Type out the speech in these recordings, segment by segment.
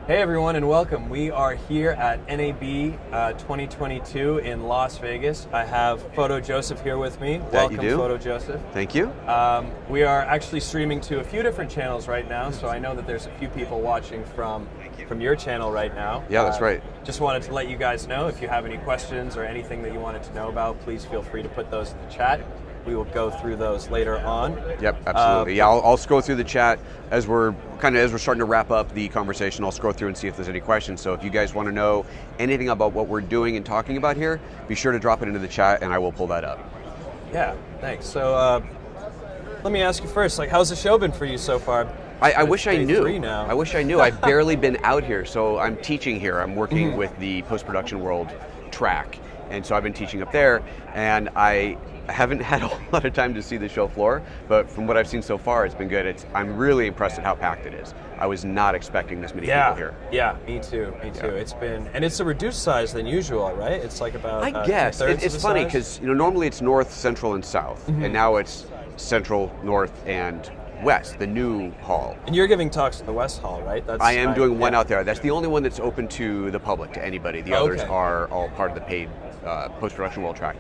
Hey everyone and welcome. We are here at NAB 2022 in Las Vegas. I have PhotoJoseph here with me. Welcome, PhotoJoseph. Thank you. We are actually streaming to a few different channels right now, so I know that there's a few people watching from your channel right now. Yeah, that's right. Just wanted to let you guys know if you have any questions or anything that you wanted to know about, please feel free to put those in the chat. We will go through those later on. Yep, absolutely. Yeah, I'll scroll through the chat as we're starting to wrap up the conversation. I'll scroll through and see if there's any questions. So if you guys want to know anything about what we're doing and talking about here, be sure to drop it into the chat and I will pull that up. Yeah, thanks. So let me ask you first, how's the show been for you so far? I wish I knew. Now. I wish I knew. I've barely been out here, so I'm teaching here. I'm working with the post-production world track, and so I've been teaching up there, and I haven't had a lot of time to see the show floor, but from what I've seen so far, it's been good. I'm really impressed at how packed it is. I was not expecting this many people here. Yeah, me too. Yeah. It's a reduced size than usual, right? It's like about I guess. It's funny because normally it's north, central, and south, and now it's central, north, and west, the new hall. And you're giving talks at the West Hall, right? I am doing one out there. That's the only one that's open to the public, to anybody. The others are all part of the paid post-production world track.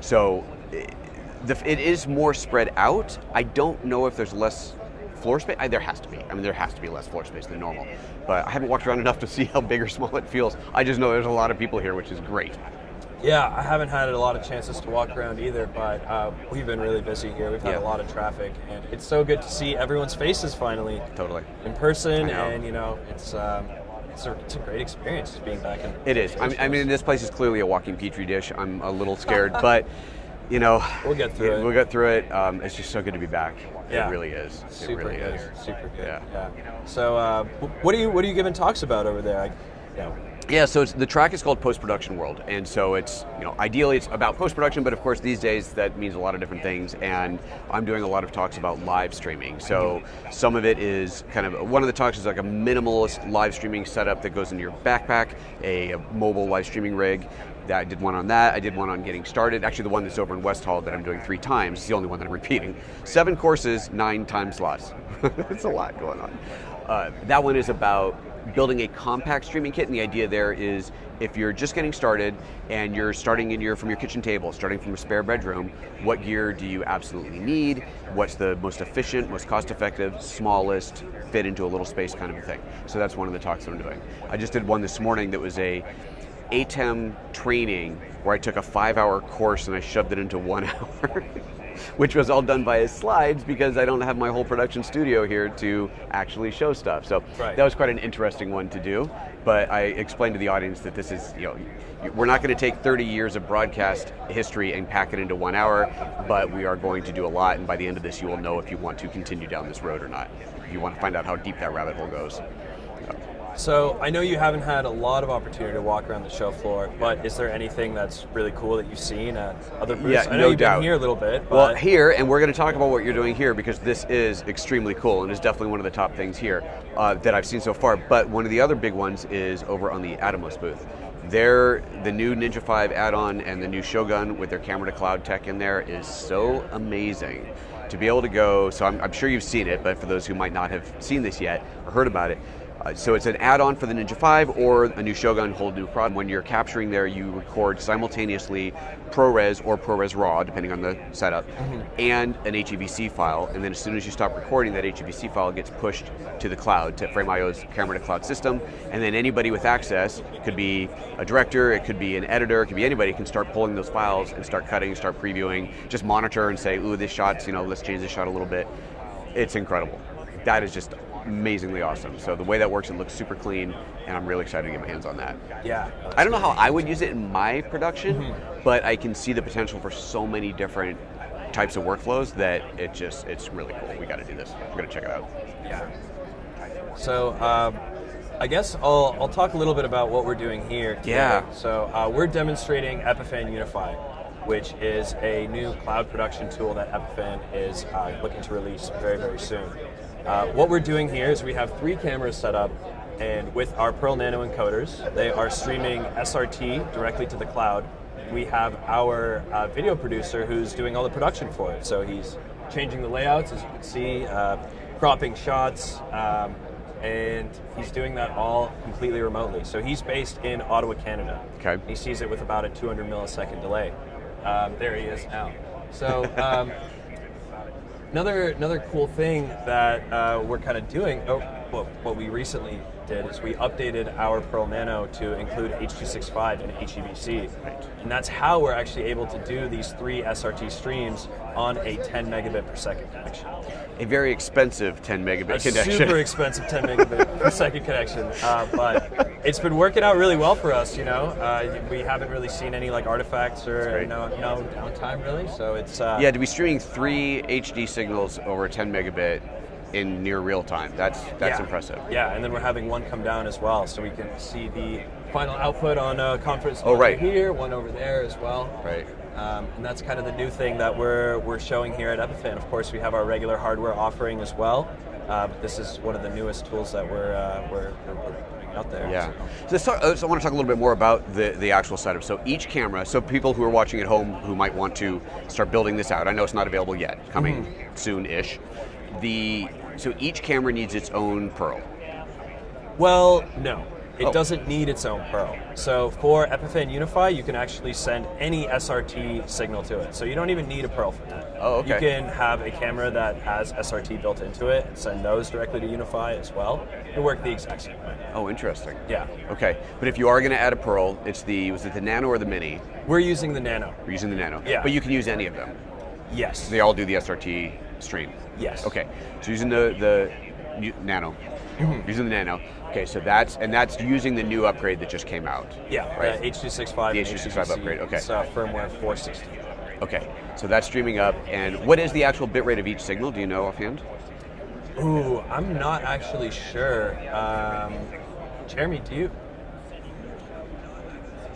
So it is more spread out. I don't know if there's less floor space. There has to be. There has to be less floor space than normal. But I haven't walked around enough to see how big or small it feels. I just know there's a lot of people here, which is great. Yeah, I haven't had a lot of chances to walk around either, but we've been really busy here. We've had a lot of traffic, and it's so good to see everyone's faces finally. Totally. In person, and it's a great experience just being back in. It is. This place is clearly a walking petri dish. I'm a little scared, but we'll get through it. We'll get through it. It's just so good to be back. Yeah. It really is. Super really good. is. Super good. Yeah. So, what are you giving talks about over there? Yeah, so the track is called Post-Production World, and so it's, ideally it's about post-production, but of course these days that means a lot of different things, and I'm doing a lot of talks about live streaming. So some of it is one of the talks is like a minimalist live streaming setup that goes into your backpack, a mobile live streaming rig. I did one on that. I did one on getting started. Actually, the one that's over in West Hall that I'm doing 3 times is the only one that I'm repeating. 7 courses, 9 time slots. It's a lot going on. That one is about building a compact streaming kit, and the idea there is if you're just getting started and you're starting from your kitchen table, starting from a spare bedroom, what gear do you absolutely need? What's the most efficient, most cost-effective, smallest, fit into a little space kind of a thing? So that's one of the talks that I'm doing. I just did one this morning that was a ATEM training where I took a 5-hour course and I shoved it into 1 hour. Which was all done via slides because I don't have my whole production studio here to actually show stuff. So that was quite an interesting one to do. But I explained to the audience that this is, we're not going to take 30 years of broadcast history and pack it into 1 hour, but we are going to do a lot. And by the end of this, you will know if you want to continue down this road or not. If you want to find out how deep that rabbit hole goes. So I know you haven't had a lot of opportunity to walk around the show floor, but is there anything that's really cool that you've seen at other booths? Yeah, I know no you've doubt. been here a little bit. But well, here, and we're going to talk about what you're doing here because this is extremely cool and is definitely one of the top things here that I've seen so far. But one of the other big ones is over on the Atomless booth. The new Ninja 5 add-on and the new Shogun with their camera-to-cloud tech in there is so amazing. To be able to go, so I'm sure you've seen it, but for those who might not have seen this yet or heard about it, so it's an add-on for the Ninja 5 or a new Shogun whole new product. When you're capturing there, you record simultaneously ProRes or ProRes RAW, depending on the setup, and an HEVC file. And then as soon as you stop recording, that HEVC file gets pushed to the cloud, to Frame.io's camera-to-cloud system. And then anybody with access, it could be a director, it could be an editor, it could be anybody, can start pulling those files and start cutting, start previewing, just monitor and say, ooh, this shot's, let's change this shot a little bit. It's incredible. That is just amazingly awesome. So the way that works, it looks super clean, and I'm really excited to get my hands on that. Yeah. I don't know how I would use it in my production, but I can see the potential for so many different types of workflows that it's really cool. We got to do this. We're going to check it out. Yeah. So I guess I'll talk a little bit about what we're doing here today. Yeah. So we're demonstrating Epiphan Unify, which is a new cloud production tool that Epiphan is looking to release very, very soon. What we're doing here is we have 3 cameras set up, and with our Pearl Nano encoders, they are streaming SRT directly to the cloud. We have our video producer who's doing all the production for it. So he's changing the layouts, as you can see, cropping shots, and he's doing that all completely remotely. So he's based in Ottawa, Canada. Okay. He sees it with about a 200 millisecond delay. There he is now. So another cool thing that we're kind of doing, what we recently did is we updated our Pearl Nano to include H265 and HEVC. And that's how we're actually able to do these 3 SRT streams on a 10 megabit per second connection. A very expensive 10 megabit connection. Super expensive 10 megabit per second connection, but it's been working out really well for us. We haven't really seen any like artifacts or no downtime really. So it's to be streaming 3 HD signals over 10 megabit in near real time. That's impressive. Yeah, and then we're having one come down as well, so we can see the final output on a conference here, one over there as well. Right. And that's kind of the new thing that we're showing here at Epiphan. Of course, we have our regular hardware offering as well. But this is one of the newest tools that we're putting out there. Yeah. So I want to talk a little bit more about the actual setup. So each camera, so people who are watching at home who might want to start building this out, I know it's not available yet, coming soon-ish. So each camera needs its own Pearl. Well, no. It doesn't need its own Pearl. So for Epiphan Unify, you can actually send any SRT signal to it. So you don't even need a Pearl for that. Oh, okay. You can have a camera that has SRT built into it and send those directly to Unify as well. It'll work the exact same way. Oh, interesting. Yeah. Okay, but if you are going to add a Pearl, was it the Nano or the Mini? We're using the Nano. We're using the Nano. Yeah. But you can use any of them. Yes. They all do the SRT stream. Yes. Okay, so using the Nano. Using the Nano. Okay, so that's using the new upgrade that just came out. Yeah, right. H265. The H265 upgrade. Okay. It's firmware 460. Okay, so that's streaming up. And what is the actual bitrate of each signal? Do you know offhand? Ooh, I'm not actually sure. Jeremy, do you?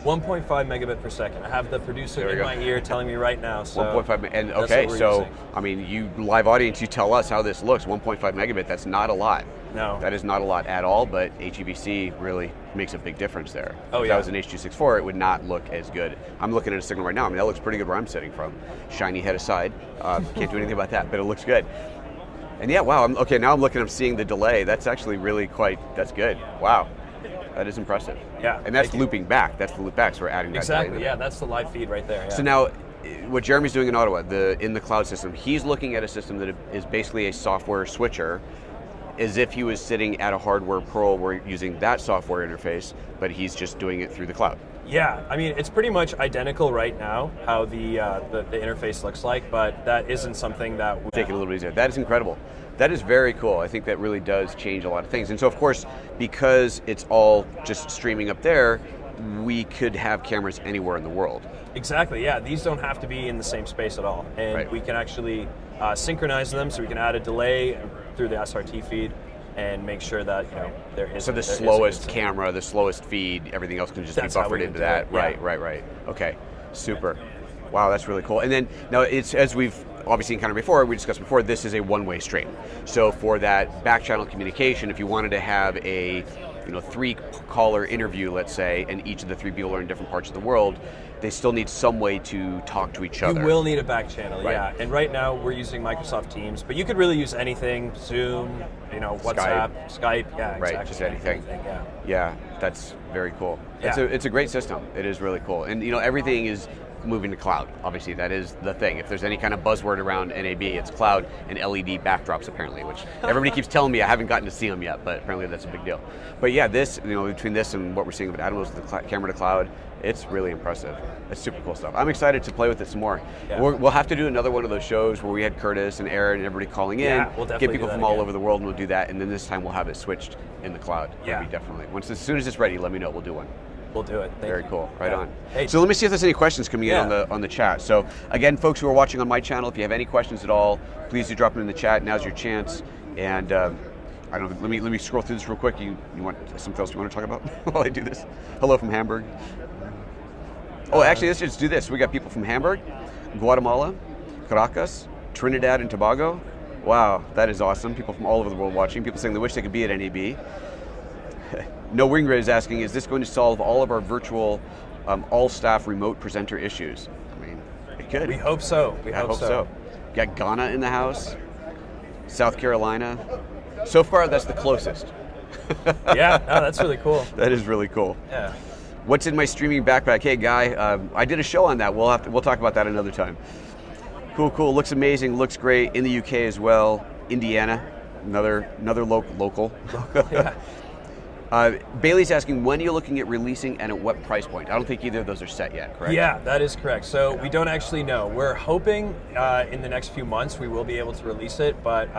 1.5 megabit per second. I have the producer in my ear telling me right now. So 1.5, and okay, so using. I mean, you live audience, you tell us how this looks. 1.5 megabit, that's not a lot. No. That is not a lot at all, but HEVC really makes a big difference there. Oh, if yeah. that was an H264, it would not look as good. I'm looking at a signal right now. I mean, that looks pretty good where I'm sitting from. Shiny head aside. Can't do anything about that, but it looks good. And yeah, wow, I'm seeing the delay. That's actually really that's good. Wow. That is impressive. Yeah. And that's looping back. That's the loop back, so we're adding that. Exactly, yeah, that's the live feed right there. Yeah. So now, what Jeremy's doing in Ottawa, in the cloud system, he's looking at a system that is basically a software switcher, as if he was sitting at a hardware Pearl where using that software interface, but he's just doing it through the cloud. Yeah, I mean, it's pretty much identical right now, how the interface looks like, but that isn't something that... Take it a little easier. That is incredible. That is very cool. I think that really does change a lot of things. And so, of course, because it's all just streaming up there, we could have cameras anywhere in the world. Exactly, yeah. These don't have to be in the same space at all. And we can actually synchronize them, so we can add a delay through the SRT feed and make sure that there is... So the slowest camera, the slowest feed, everything else can just be buffered into that. Yeah. Right. Okay, super. Wow, that's really cool. And then, now, it's as we've obviously encountered before, we discussed before, this is a one-way stream. So for that back-channel communication, if you wanted to have a 3-caller interview, let's say, and each of the 3 people are in different parts of the world, they still need some way to talk to each other. You will need a back channel, yeah. And right now we're using Microsoft Teams, but you could really use anything, Zoom, WhatsApp, Skype, yeah, exactly. Right, just anything. Yeah, that's very cool. Yeah. It's a great system. It is really cool. And everything is moving to cloud. Obviously, that is the thing. If there's any kind of buzzword around NAB, it's cloud and LED backdrops, apparently, which everybody keeps telling me. I haven't gotten to see them yet, but apparently that's a big deal. But yeah, this, between this and what we're seeing with Atomless, the camera to cloud, it's really impressive. It's super cool stuff. I'm excited to play with it some more. Yeah. We'll have to do another one of those shows where we had Curtis and Aaron and everybody calling in. Yeah, we'll definitely get people from all over the world, and we'll do that. And then this time we'll have it switched in the cloud. Yeah. Maybe definitely. As soon as it's ready, let me know. We'll do one. We'll do it. Very cool. Right on. Hey. So let me see if there's any questions coming in on the chat. So again, folks who are watching on my channel, if you have any questions at all, please do drop them in the chat. Now's your chance. And I don't know. Let me scroll through this real quick. You want something else you want to talk about while I do this? Hello from Hamburg. Oh, actually, let's just do this. We got people from Hamburg, Guatemala, Caracas, Trinidad and Tobago. Wow, that is awesome. People from all over the world watching. People saying they wish they could be at NAB. No Wingray is asking, is this going to solve all of our virtual, all-staff remote presenter issues? I mean, it could. We hope so. I hope so. Got Ghana in the house, South Carolina. So far, that's the closest. Yeah, no, that's really cool. That is really cool. Yeah. What's in my streaming backpack? Hey, Guy, I did a show on that. We'll talk about that another time. Cool. Looks amazing. Looks great. In the UK as well. Indiana, another local. Yeah. Bailey's asking, when are you looking at releasing and at what price point? I don't think either of those are set yet, correct? Yeah, that is correct. So we don't actually know. We're hoping in the next few months we will be able to release it, but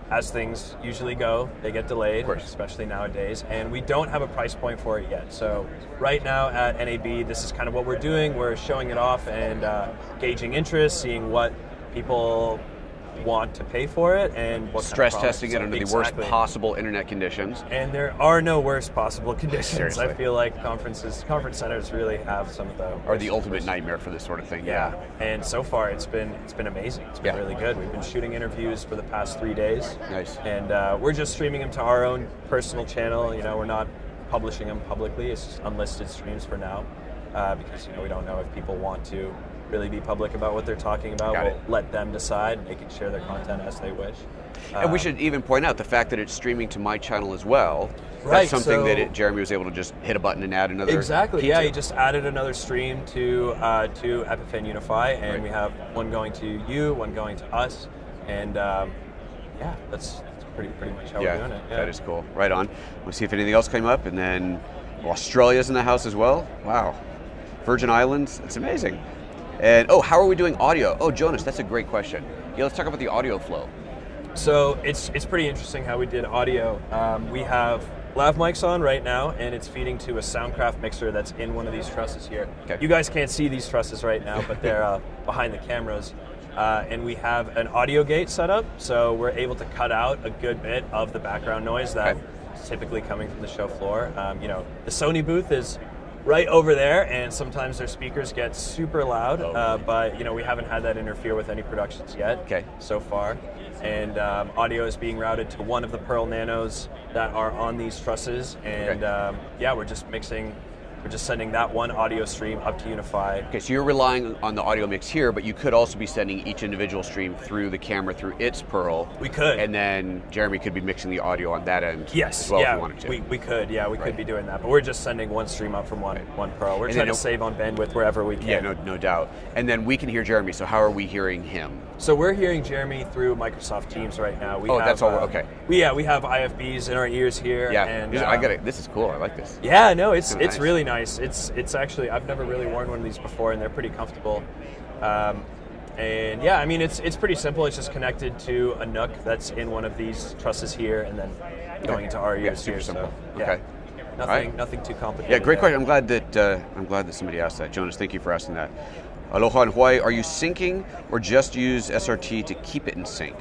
as things usually go, they get delayed, especially nowadays, and we don't have a price point for it yet. So right now at NAB, this is kind of what we're doing. We're showing it off and gauging interest, seeing what people want to pay for it, and what stress kind of testing it under the worst possible internet conditions. And there are no worst possible conditions. Seriously. I feel like conference centers really have some of the are the ultimate nightmare for this sort of thing. Yeah. And so far it's been amazing. It's been really good. We've been shooting interviews for the past 3 days. Nice. And we're just streaming them to our own personal channel. We're not publishing them publicly. It's just unlisted streams for now, because we don't know if people want to really be public about what they're talking about. We'll let them decide. They can share their content as they wish. And we should even point out the fact that it's streaming to my channel as well. That's something that Jeremy was able to just hit a button and add another. Exactly. Yeah, he just added another stream to Epiphan Unify, and we have one going to you, one going to us, and that's pretty much how we're doing it. Yeah, that is cool. Right on. We'll see if anything else came up, and then Australia's in the house as well. Wow. Virgin Islands. It's amazing. And how are we doing audio? Oh, Jonas, that's a great question. Yeah, let's talk about the audio flow. So it's pretty interesting how we did audio. We have lav mics on right now, and it's feeding to a Soundcraft mixer that's in one of these trusses here. Okay. You guys can't see these trusses right now, but they're behind the cameras. And we have an audio gate set up, so we're able to cut out a good bit of the background noise that's typically coming from the show floor. The Sony booth is right over there, and sometimes their speakers get super loud, but we haven't had that interfere with any productions yet so far. And audio is being routed to one of the Pearl Nanos that are on these trusses, and we're just sending that one audio stream up to Unify. Okay, so you're relying on the audio mix here, but you could also be sending each individual stream through the camera through its Pearl. We could. And then Jeremy could be mixing the audio on that end as well if you wanted to. We could, we could be doing that, but we're just sending one stream up from one Pearl. We're trying to save on bandwidth wherever we can. Yeah, no doubt. And then we can hear Jeremy, so how are we hearing him? So we're hearing Jeremy through Microsoft Teams right now. That's all, okay. We have IFBs in our ears here. Yeah, and I got it. This is cool, I like this. Yeah, no, it's nice. Really nice. It's actually, I've never really worn one of these before, and they're pretty comfortable. It's pretty simple. It's just connected to a NUC that's in one of these trusses here, and then going into our ears super here. Simple. So, nothing too complicated. Yeah, great question. I'm glad that somebody asked that. Jonas, thank you for asking that. Aloha and Hawaii, are you syncing or just use SRT to keep it in sync?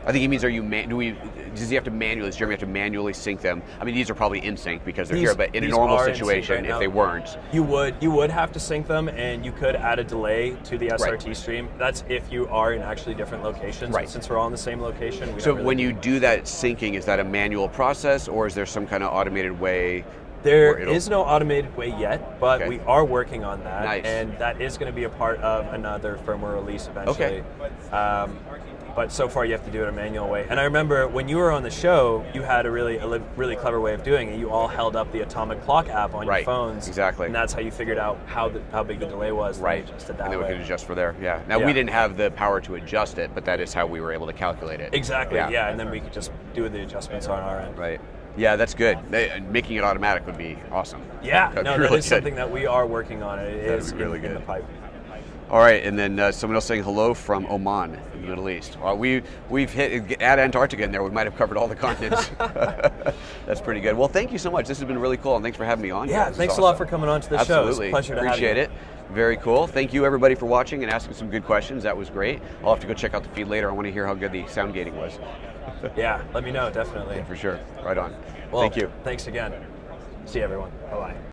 I think he means, does he have to manually, does Jeremy have to manually sync them? I mean, these are probably in sync because they're here, but in a normal situation, if they weren't. You would have to sync them, and you could add a delay to the SRT stream. That's if you are in actually different locations. Right. Since we're all in the same location. So when you do that syncing, is that a manual process, or is there some kind of automated way? There is no automated way yet, but we are working on that. Nice. And that is going to be a part of another firmware release eventually. Okay. But so far you have to do it a manual way. And I remember when you were on the show, you had a really clever way of doing it. You all held up the Atomic Clock app on your phones. Exactly. And that's how you figured out how big the delay was. Right. And then we could adjust for there. Yeah. Now we didn't have the power to adjust it, but that is how we were able to calculate it. Exactly. Yeah. And then we could just do the adjustments on our end. Right. Yeah, that's good. Making it automatic would be awesome. Yeah, that is something that we are working on. It is really good. In the pipe. All right, and then someone else saying hello from Oman in the Middle East. We've hit add Antarctica in there. We might have covered all the continents. That's pretty good. Well, thank you so much. This has been really cool, and thanks for having me on. Yeah, thanks a lot for coming on to the show. It's a pleasure to have you. Appreciate it. Very cool. Thank you, everybody, for watching and asking some good questions. That was great. I'll have to go check out the feed later. I want to hear how good the sound gating was. Yeah, let me know, definitely. Yeah, for sure. Right on. Well, thank you. Thanks again. See you, everyone. Bye-bye.